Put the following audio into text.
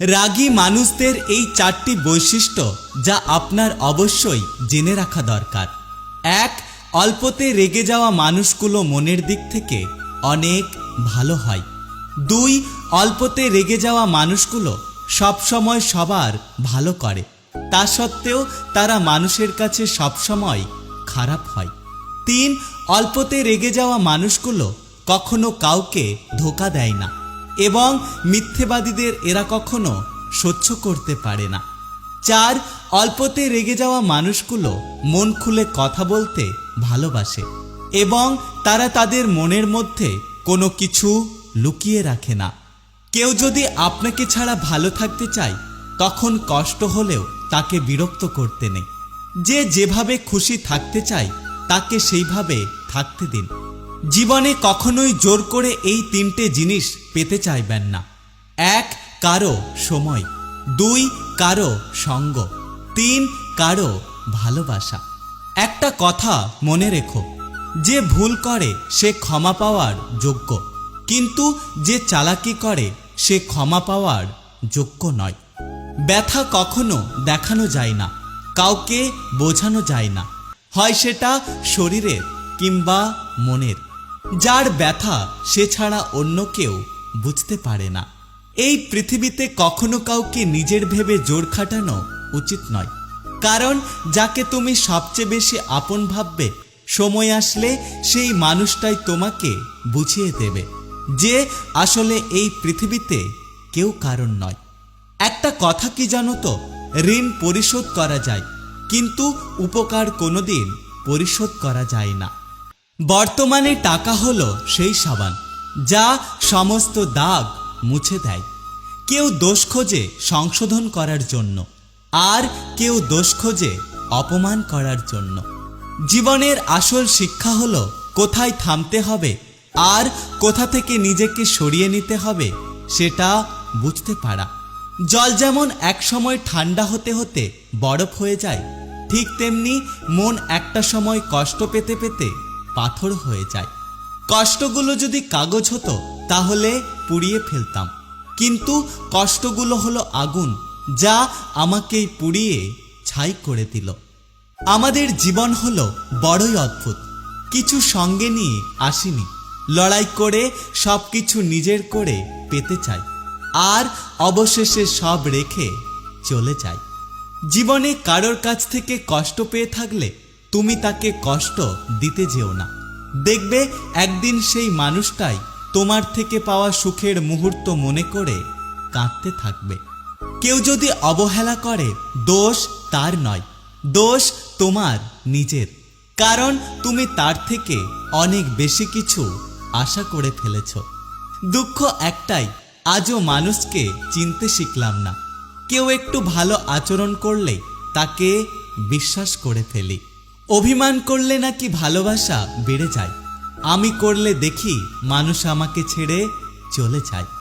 রাগী মানুষদের এই চারটি বৈশিষ্ট্য যা আপনার অবশ্যই জেনে রাখা দরকার। 1. অল্পতে রেগে যাওয়া মানুষগুলো মনের দিক থেকে অনেক ভালো হয়। 2. অল্পতে রেগে যাওয়া মানুষগুলো সবসময় সবার ভালো করে, তা সত্ত্বেও তারা মানুষের কাছে সবসময় খারাপ হয়। 3. অল্পতে রেগে যাওয়া মানুষগুলো কখনো কাউকে ধোঁকা দেয় না এবং মিথ্যেবাদীদের এরা কখনো সহ্য করতে পারে না। 4. অল্পতে রেগে যাওয়া মানুষগুলো মন খুলে কথা বলতে ভালোবাসে এবং তারা তাদের মনের মধ্যে কোনো কিছু লুকিয়ে রাখে না। কেউ যদি আপনাকে ছাড়া ভালো থাকতে চায় তখন কষ্ট হলেও তাকে বিরক্ত করতে নেই। যে যেভাবে খুশি থাকতে চায় তাকে সেইভাবে থাকতে দিন। জীবনে কখনোই জোর করে এই তিনটে জিনিস পেতে চাইবেন না। 1. কারো সময়। 2. কারো সঙ্গ। 3. কারো ভালোবাসা। একটা কথা মনে রেখো, যে ভুল করে সে ক্ষমা পাওয়ার যোগ্য, কিন্তু যে চালাকি করে সে ক্ষমা পাওয়ার যোগ্য নয়। ব্যথা কখনো দেখানো যায় না, কাউকে বোঝানো যায় না, হয় সেটা শরীরের কিংবা মনের। যার ব্যথা সে ছাড়া অন্য কেউ বুঝতে পারে না। এই পৃথিবীতে কখনো কাউকে নিজের ভেবে জোর খাটানো উচিত নয়, কারণ যাকে তুমি সবচেয়ে বেশি আপন ভাববে সময় আসলে সেই মানুষটাই তোমাকে বুঝিয়ে দেবে যে আসলে এই পৃথিবীতে কেউ কারণ নয়। একটা কথা কি জানো তো, ঋণ পরিশোধ করা যায় কিন্তু উপকার কোনোদিন পরিশোধ করা যায় না। বর্তমানে টাকা হলো সেই সাবান যা সমস্ত দাগ মুছে দেয়। কেউ দোষ খোঁজে সংশোধন করার জন্য, আর কেউ দোষ খোঁজে অপমান করার জন্য। জীবনের আসল শিক্ষা হলো কোথায় থামতে হবে আর কোথা থেকে নিজেকে সরিয়ে নিতে হবে সেটা বুঝতে পারা। জল যেমন একসময় ঠান্ডা হতে হতে বরফ হয়ে যায়, ঠিক তেমনি মন একটা সময় কষ্ট পেতে পেতে পাথর হয়ে যায়। কষ্টগুলো যদি কাগজ হতো তাহলে পুড়িয়ে ফেলতাম, কিন্তু কষ্টগুলো হলো আগুন যা আমাকেই পুড়িয়ে ছাই করে দিল। আমাদের জীবন হলো বড়ই অদ্ভুত। কিছু সঙ্গে নিয়ে আসিনি, লড়াই করে সবকিছু নিজের করে পেতে চাই, আর অবশেষে সব রেখে চলে যাই। জীবনে কারোর কাছ থেকে কষ্ট পেয়ে থাকলে তুমি তাকে কষ্ট দিতে যেও না। দেখবে একদিন সেই মানুষটাই তোমার থেকে পাওয়া সুখের মুহূর্ত মনে করে কাঁদতে থাকবে। কেউ যদি অবহেলা করে দোষ তার নয়, দোষ তোমার নিজের, কারণ তুমি তার থেকে অনেক বেশি কিছু আশা করে ফেলেছ। দুঃখ একটাই, আজও মানুষকে চিনতে শিখলাম না। কেউ একটু ভালো আচরণ করলে তাকে বিশ্বাস করে ফেলি। অভিমান করলে নাকি ভালোবাসা বেড়ে যায়, আমি করলে দেখি মানুষ আমাকে ছেড়ে চলে যায়।